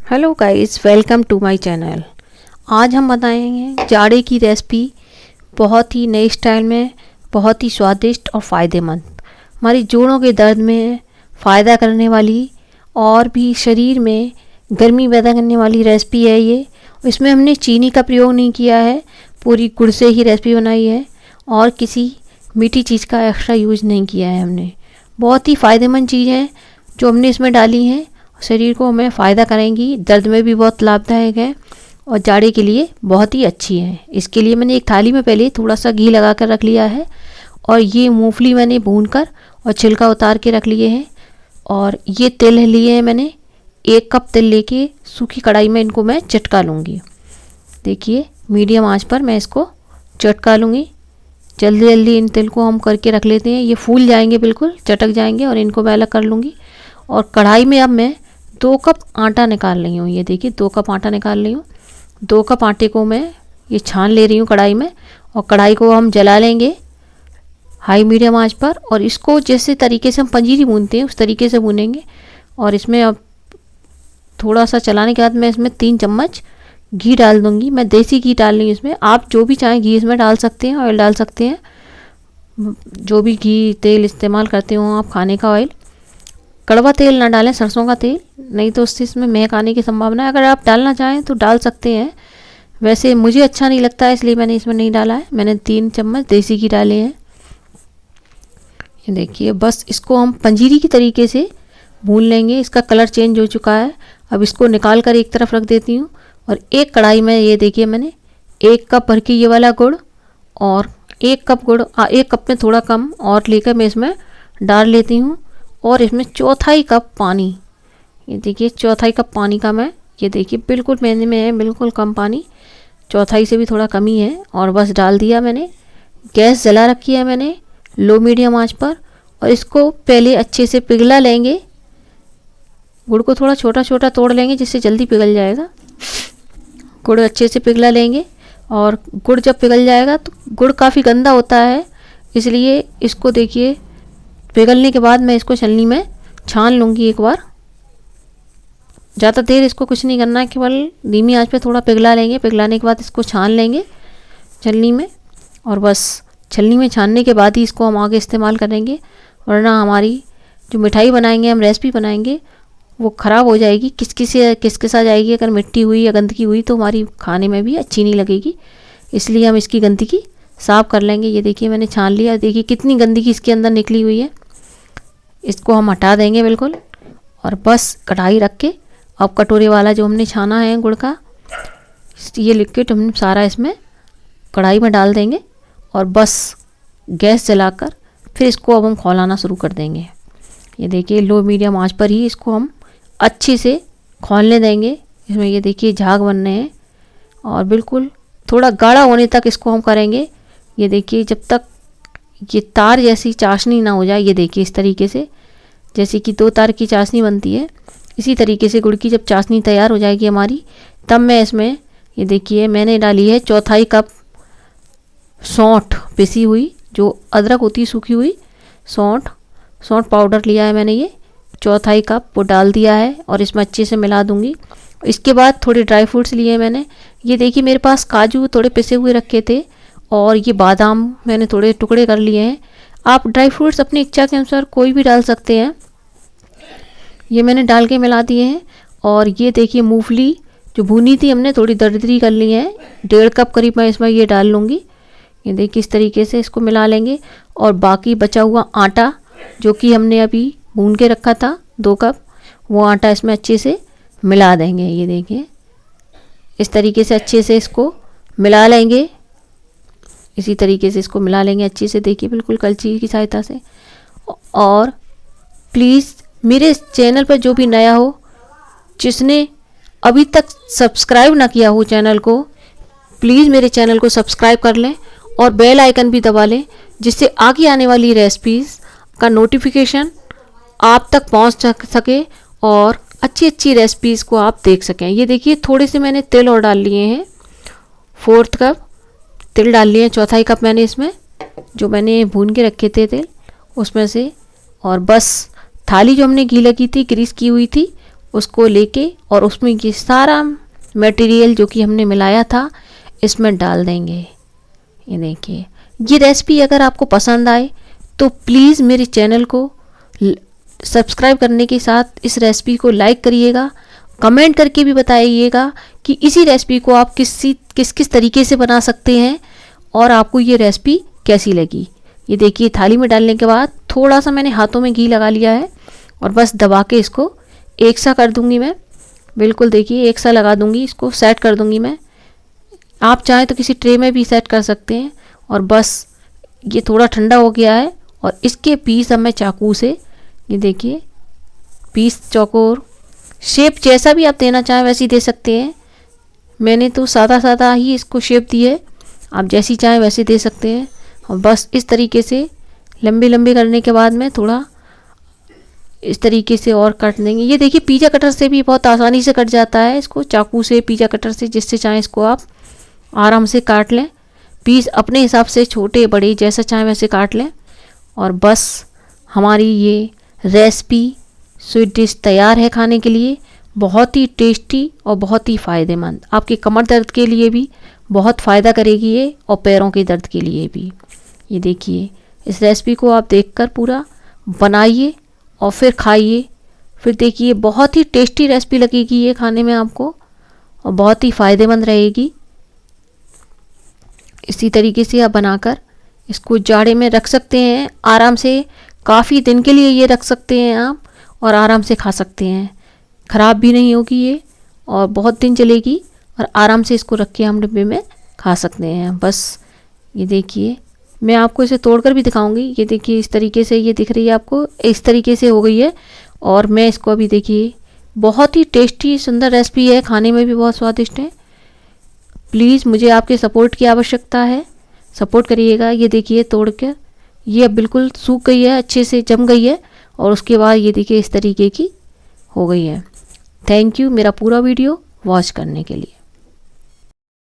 Hello guys, welcome to my channel. आज हम बताएंगे जाड़े की रेसिपी, बहुत ही नए स्टाइल में, बहुत ही स्वादिष्ट और फ़ायदेमंद। हमारी जोड़ों के दर्द में फ़ायदा करने वाली और भी शरीर में गर्मी पैदा करने वाली रेसिपी है ये। इसमें हमने चीनी का प्रयोग नहीं किया है, पूरी गुड़ से ही रेसिपी बनाई है और किसी मीठी चीज़ का एक्स्ट्रा यूज़ नहीं किया है हमने। बहुत ही फ़ायदेमंद चीज़ है जो हमने इसमें डाली हैं, शरीर को हमें फ़ायदा करेंगी, दर्द में भी बहुत लाभदायक है और जाड़े के लिए बहुत ही अच्छी है। इसके लिए मैंने एक थाली में पहले थोड़ा सा घी लगा कर रख लिया है और ये मूंगफली मैंने भूनकर और छिलका उतार के रख लिए हैं। और ये तिल लिए हैं मैंने, 1 कप तिल लेके सूखी कढ़ाई में इनको मैं चटका लूँगी। देखिए मीडियम आंच पर मैं इसको चटका लूँगी। जल्दी जल्दी इन तिल को हम करके रख लेते हैं, ये फूल जाएंगे, बिल्कुल चटक जाएंगे और इनको मैं अलग कर लूँगी। और कढ़ाई में अब मैं 2 कप आटा निकाल रही हूँ। ये देखिए 2 कप आटा निकाल रही हूँ। 2 कप आटे को मैं ये छान ले रही हूँ कढ़ाई में और कढ़ाई को हम जला लेंगे हाई मीडियम आंच पर। और इसको जैसे तरीके से हम पंजीरी भूनते हैं उस तरीके से भूनेंगे। और इसमें अब थोड़ा सा चलाने के बाद मैं इसमें 3 चम्मच घी डाल दूँगी। मैं देसी घी डाल रही हूँ इसमें, आप जो भी चाहें घी इसमें डाल सकते हैं, ऑयल डाल सकते हैं, जो भी घी तेल इस्तेमाल करते हो आप, खाने का ऑयल। कड़वा तेल ना डालें, सरसों का तेल, नहीं तो उससे इसमें महक आने की संभावना है। अगर आप डालना चाहें तो डाल सकते हैं, वैसे मुझे अच्छा नहीं लगता है इसलिए मैंने इसमें नहीं डाला है। मैंने 3 चम्मच देसी घी डाले हैं। ये देखिए बस इसको हम पंजीरी की तरीके से भून लेंगे। इसका कलर चेंज हो चुका है। अब इसको निकाल कर एक तरफ रख देती हूँ। और एक कढ़ाई में ये देखिए मैंने 1 कप भर के ये वाला गुड़ और 1 कप गुड़ 1 कप में थोड़ा कम और लेकर मैं इसमें डाल लेती हूँ। और इसमें 1/4 कप पानी, ये देखिए 1/4 कप पानी का मैं, ये देखिए बिल्कुल मैंने में है, बिल्कुल कम पानी, 1/4 से भी थोड़ा कम ही है। और बस डाल दिया मैंने। गैस जला रखी है मैंने लो मीडियम आंच पर। और इसको पहले अच्छे से पिघला लेंगे। गुड़ को थोड़ा छोटा छोटा तोड़ लेंगे जिससे जल्दी पिघल जाएगा। गुड़ अच्छे से पिघला लेंगे। और गुड़ जब पिघल जाएगा तो गुड़ काफ़ी गंदा होता है, इसलिए इसको देखिए पिघलने के बाद मैं इसको छलनी में छान लूँगी एक बार। ज़्यादा देर इसको कुछ नहीं करना है, केवल धीमी आंच पे थोड़ा पिघला लेंगे। पिघलाने के बाद इसको छान लेंगे छलनी में। और बस छलनी में छानने के बाद ही इसको हम आगे इस्तेमाल करेंगे, वरना हमारी जो मिठाई बनाएंगे, हम रेसिपी बनाएंगे, वो ख़राब हो जाएगी, किसकिस आ जाएगी। अगर मिट्टी हुई या गंदगी हुई तो हमारी खाने में भी अच्छी नहीं लगेगी। इसलिए हम इसकी गंदगी साफ़ कर लेंगे। ये देखिए मैंने छान लिया, देखिए कितनी गंदगी इसके अंदर निकली हुई है। इसको हम हटा देंगे बिल्कुल। और बस कढ़ाई रख के अब कटोरे वाला जो हमने छाना है गुड़ का, ये लिक्विड हम सारा इसमें कढ़ाई में डाल देंगे। और बस गैस जलाकर फिर इसको अब हम खौलाना शुरू कर देंगे। ये देखिए लो मीडियम आंच पर ही इसको हम अच्छे से खौलने देंगे। इसमें ये देखिए झाग बनने हैं और बिल्कुल थोड़ा गाढ़ा होने तक इसको हम करेंगे। ये देखिए जब तक ये तार जैसी चाशनी ना हो जाए, ये देखिए इस तरीके से, जैसे कि 2 तार की चाशनी बनती है, इसी तरीके से गुड़ की जब चाशनी तैयार हो जाएगी हमारी, तब मैं इसमें ये देखिए मैंने डाली है 1/4 कप सौंठ पिसी हुई, जो अदरक होती है सूखी हुई, सौंठ पाउडर लिया है मैंने, ये 1/4 कप वो डाल दिया है और इसमें अच्छे से मिला दूंगी। इसके बाद थोड़े ड्राई फ्रूट्स लिए मैंने। ये देखिए मेरे पास काजू थोड़े पिसे हुए रखे थे और ये बादाम मैंने थोड़े टुकड़े कर लिए हैं। आप ड्राई फ्रूट्स अपनी इच्छा के अनुसार कोई भी डाल सकते हैं। ये मैंने डाल के मिला दिए हैं। और ये देखिए मूंगफली जो भुनी थी हमने, थोड़ी दरदरी कर ली है, 1.5 कप करीब मैं इसमें ये डाल लूँगी। ये देखिए इस तरीके से इसको मिला लेंगे। और बाकी बचा हुआ आटा जो कि हमने अभी भून के रखा था 2 कप, वो आटा इसमें अच्छे से मिला देंगे। ये देखिए इस तरीके से अच्छे से इसको मिला लेंगे। इसी तरीके से इसको मिला लेंगे अच्छे से, देखिए बिल्कुल कलछी की सहायता से। और प्लीज़ मेरे चैनल पर जो भी नया हो, जिसने अभी तक सब्सक्राइब ना किया हो चैनल को, प्लीज़ मेरे चैनल को सब्सक्राइब कर लें और बेल आइकन भी दबा लें, जिससे आगे आने वाली रेसिपीज़ का नोटिफिकेशन आप तक पहुंच सके और अच्छी अच्छी रेसिपीज़ को आप देख सकें। ये देखिए थोड़े से मैंने तिल और डाल लिए हैं, 4 कप तिल डाल लिए हैं, 1/4 कप मैंने इसमें जो मैंने भून के रखे थे तिल उसमें से। और बस थाली जो हमने घी लगी थी, ग्रीस की हुई थी, उसको लेके और उसमें ये सारा मटेरियल जो कि हमने मिलाया था इसमें डाल देंगे। ये देखिए, ये रेसिपी अगर आपको पसंद आए तो प्लीज़ मेरे चैनल को सब्सक्राइब करने के साथ इस रेसिपी को लाइक करिएगा। कमेंट करके भी बताइएगा कि इसी रेसिपी को आप किस तरीके से बना सकते हैं और आपको ये रेसिपी कैसी लगी। ये देखिए, थाली में डालने के बाद थोड़ा सा मैंने हाथों में घी लगा लिया है और बस दबा के इसको एक सा कर दूंगी मैं। बिल्कुल देखिए, एक सा लगा दूंगी, इसको सेट कर दूंगी मैं। आप चाहें तो किसी ट्रे में भी सेट कर सकते हैं। और बस ये थोड़ा ठंडा हो गया है और इसके पीस अब मैं चाकू से, ये देखिए पीस, चौकोर शेप जैसा भी आप देना चाहें वैसी दे सकते हैं। मैंने तो सादा सादा ही इसको शेप दी है, आप जैसी चाहें वैसे दे सकते हैं। और बस इस तरीके से लंबे लंबे करने के बाद में थोड़ा इस तरीके से और काट देंगे। ये देखिए, पिज़्ज़ा कटर से भी बहुत आसानी से कट जाता है, इसको चाकू से, पिज़्ज़ा कटर से, जिससे चाहें इसको आप आराम से काट लें। पीस अपने हिसाब से छोटे बड़े जैसा चाहें वैसे काट लें। और बस हमारी ये रेसिपी स्वीट डिश तैयार है खाने के लिए। बहुत ही टेस्टी और बहुत ही फ़ायदेमंद, आपके कमर दर्द के लिए भी बहुत फ़ायदा करेगी ये, और पैरों के दर्द के लिए भी। ये देखिए, इस रेसिपी को आप देखकर पूरा बनाइए और फिर खाइए। फिर देखिए, बहुत ही टेस्टी रेसिपी लगेगी ये खाने में आपको और बहुत ही फ़ायदेमंद रहेगी। इसी तरीके से आप बनाकर इसको जाड़े में रख सकते हैं आराम से, काफ़ी दिन के लिए ये रख सकते हैं आप और आराम से खा सकते हैं। ख़राब भी नहीं होगी ये और बहुत दिन चलेगी और आराम से इसको रख के हम डिब्बे में खा सकते हैं। बस ये देखिए, मैं आपको इसे तोड़कर भी दिखाऊंगी। ये देखिए, इस तरीके से ये दिख रही है आपको, इस तरीके से हो गई है। और मैं इसको अभी देखिए, बहुत ही टेस्टी सुंदर रेसिपी है, खाने में भी बहुत स्वादिष्ट है। प्लीज़ मुझे आपके सपोर्ट की आवश्यकता है, सपोर्ट करिएगा। ये देखिए, तोड़ कर ये अब बिल्कुल सूख गई है, अच्छे से जम गई है और उसके बाद ये देखिए इस तरीके की हो गई है। थैंक यू मेरा पूरा वीडियो वॉच करने के लिए।